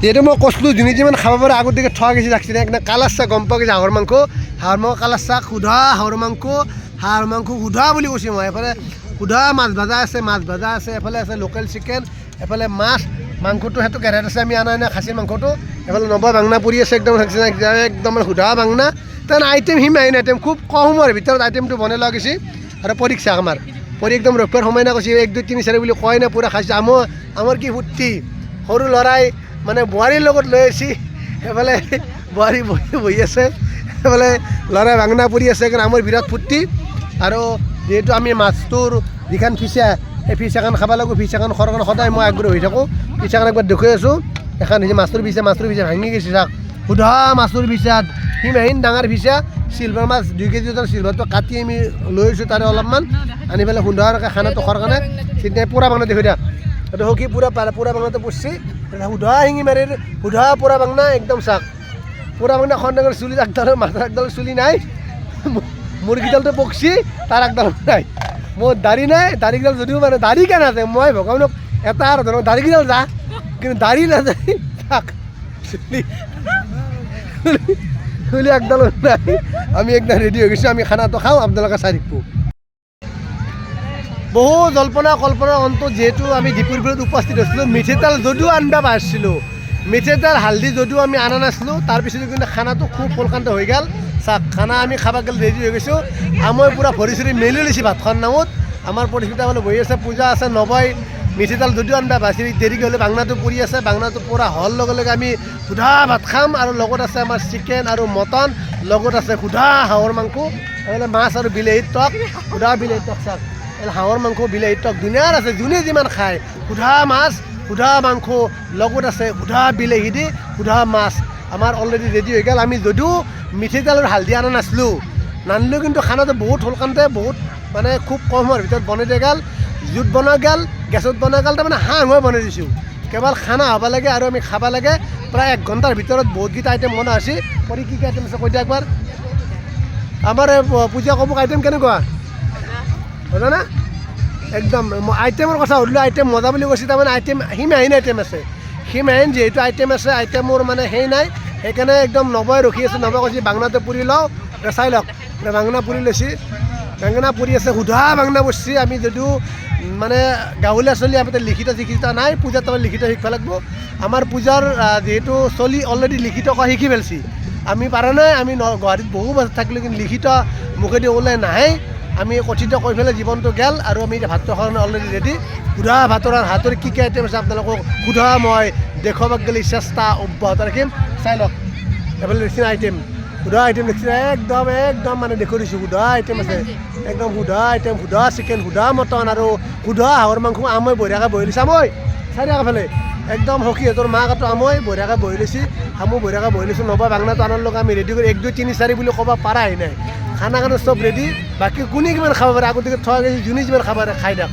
যিহেতু মই কৈছিলোঁ যোনে যিমান খাব পাৰে আগতীয়াকৈ থোৱা গৈছে ৰাখিছে একদম কালাৰ চাহ গম পোৱা গৈছে হাঁহৰ মাংস কালাৰ চাহ সুধা হাঁহৰ মাংস সুধা বুলি কৈছোঁ মই এফালে সুধা মাছ ভাজা আছে এফালে আছে লোকেল চিকেন এফালে মাংসটো সেইটো কেৰাহীত আছে আমি আনা খাচীৰ মাংসটো এফালে নবা বাংনা পৰি আছে একদম সুধা বাংনা তাৰমানে আইটেম সিমাইন আইটেম খুব কম সময়ৰ ভিতৰত আইটেমটো বনাই লোৱা গৈছে আৰু পৰীক্ষা আমাৰ একদম ৰখৰ সময় না কৈছে 1 2 3 4 বুলি কয় না পূৰা খাইছে আমাৰ কি ফূৰ্তি সৰু ল'ৰাই মানে বোৱাৰীৰ লগত লৈ আহিছে এফালে বোৱাৰী বহি আছে এফালে ল'ৰাই বাংনা পৰি আছে কাৰণ আমাৰ বিৰাট ফূৰ্তি আৰু যিহেতু আমি মাছটোৰ যিখন ফিচা সেই ফিচাখন খাব লাগিব ফিচাখন খোৱাৰ কাৰণে সদায় মই আগ্ৰহ হৈ থাকোঁ ফিচাখন একবাৰ দেখুৱাই আছোঁ এখন হৈছে মাছটোৰ ফিচা ভাঙি গৈছে চাওক সুধা মাছটোৰ ফিচাত সিমাহিন ডাঙৰ ফিচা চিলভাৰ মাছ 2 কেজি ওজন চিলভাৰটো কাটি আমি লৈ আহিছোঁ তাৰে অলপমান আনি পেলাই সুন্দৰকৈ খানাটো খোৱাৰ কাৰণে তেতিয়া পূৰা বাংনা দেখুৱাই দিয়া এইটো হকি পূৰা বাংনাটো পচছি সুধা শিঙি মাৰি সুধা পূৰা বাংনা একদম চাওক পূৰা বাংনা খণ্ডৰ চুলি আগডালৰ মাথাৰ আগডালৰ চুলি নাই মুৰ্গীডালটো পকছি তাৰ আগডাল নাই মোৰ দাড়ি নাই দাড়িকেইডাল যদিও মানে দাড়ি কেন আছে মই ভগৱানক এটা আৰু ধৰক দাড়িকেইডাল যা কিন্তু দাড়ি নাযায় চাওক চুলি আগডাল নাই আমি একদম ৰেডি হৈ গৈছোঁ আমি খানাটো খাওঁ আপোনালোকে চাই থাকিব বহু জল্পনা কল্পনাৰ অন্তত যিহেতু আমি দীপুৰ বিলত উপস্থিত হৈছিলোঁ মিঠেই তেল যদিও আনিব পাৰিছিলোঁ মিঠেই তেল হালধি যদিও আমি অনা নাছিলোঁ তাৰপিছতো কিন্তু খানাটো খুব ফলকান্ত হৈ গ'ল চাওক খানা আমি খাব গ'লে ৰেডি হৈ গৈছোঁ মই পূৰা ভৰি চৰি মেলি লৈছোঁ ভাতখন নামত আমাৰ পৰিস্মিতা ফালে বহি আছে পূজা আছে নবই মিঠেই তেল যদিও আনিব পাৰিছিল দেৰিকৈ হ'লে বাংনাটো পৰি আছে বাংনাটো পূৰা হোৱাৰ লগে লগে আমি সুধা ভাত খাম আৰু লগত আছে আমাৰ চিকেন আৰু মটন লগত আছে সুধা হাঁহৰ মাংস এইফালে মাছ আৰু বিলাহীৰ টক সুধা বিলাহীৰ টক চাওক হাঁহৰ মাংস বিলাহীৰ টক ধুনীয়াৰ আছে যোনে যিমান খায় সুধা মাছ সুধা মাংস লগত আছে সুধা বিলাহী দি সুধা মাছ আমাৰ অলৰেডি ৰেডি হৈ গ'ল আমি যদিও মিঠেই তেল আৰু হালধি অনা নাছিলোঁ নানিলেও কিন্তু খানাটো বহুত সোনকালতে বহুত মানে খুব কম সময়ৰ ভিতৰত বনাই দিয়া গ'ল জুইত বনোৱা গ'ল গেছত বনোৱা গ'ল তাৰমানে হাঁহ বনাই দিছোঁ কেৱল খানা হ'ব লাগে আৰু আমি খাব লাগে প্ৰায় 1 ঘণ্টাৰ ভিতৰত বহুতকেইটা আইটেম বনোৱা হৈছে কৰি কি কি আইটেম আছে কৈ দিয়া একবাৰ আমাৰ পূজা কমুক আইটেম কেনেকুৱা হয় না একদম আইটেমৰ কথা সুধিলোঁ আইটেম মজা বুলি কৈছে তাৰমানে আইটেম সিমাহিন আইটেম আছে সিমাহিন যিহেতু আইটেম আছে আইটেমৰ মানে সেই নাই সেইকাৰণে একদম নবই ৰখি আছে নবই কৈছে বাংনাটো পুৰি লওঁ চাই লওক বাংনা পুৰি লৈছে বাংনা পুৰি আছে সুধা বাংনা পৰছি আমি যদিও মানে গাঁৱলীয়া চলি আমাৰ লিখিত শিক্ষিত নাই পূজাত তাৰমানে লিখিত শিকিব লাগিব আমাৰ পূজাৰ যিহেতু চলি অলৰেডি লিখিত কোৱা শিকি পেলাইছে আমি পাৰা নাই আমি গুৱাহাটীত বহু বছৰ থাকিলোঁ কিন্তু লিখিত মুখেদি ওলাই নাহে আমি কথিত কৈ পেলাই জীৱনটো গেল আৰু আমি এতিয়া ভাতটো কাৰণে অলৰেডি ৰেডি সুধা ভাতৰ হাতৰ কি কি আইটেম আছে আপোনালোকক সুধা মই দেখুৱাব গ'লে চেষ্টা অব্যাহত ৰাখিম চাই লওক এইফালে লিখিছে আইটেম সুধা আইটেম লিখিছে একদম মানে দেখুৱাই দিছোঁ সুধা আইটেম আছে একদম সুধা আইটেম সুধা চিকেন সুধা মটন আৰু সুধা হাঁহৰ মাংস আমৈ বঢ়িয়াকৈ বহি লৈছে আমৈ চাই দিয়ক এফালে একদম সখীহঁতৰ মাকহঁতো আমৈ বঢ়িয়াকৈ বহি লৈছে আমো বঢ়িয়াকৈ বহি লৈছোঁ নবা বাংনাটো আনাৰ লগত আমি ৰেডি কৰি 1 2 3 4 বুলি ক'ব পাৰাই নাই খানা কাৰণে চব ৰেডি বাকী কোনে কিমান খাব পাৰে আগতীয়াকৈ থোৱা গৈছে যোনে যিমান খাব পাৰে খাই দিয়ক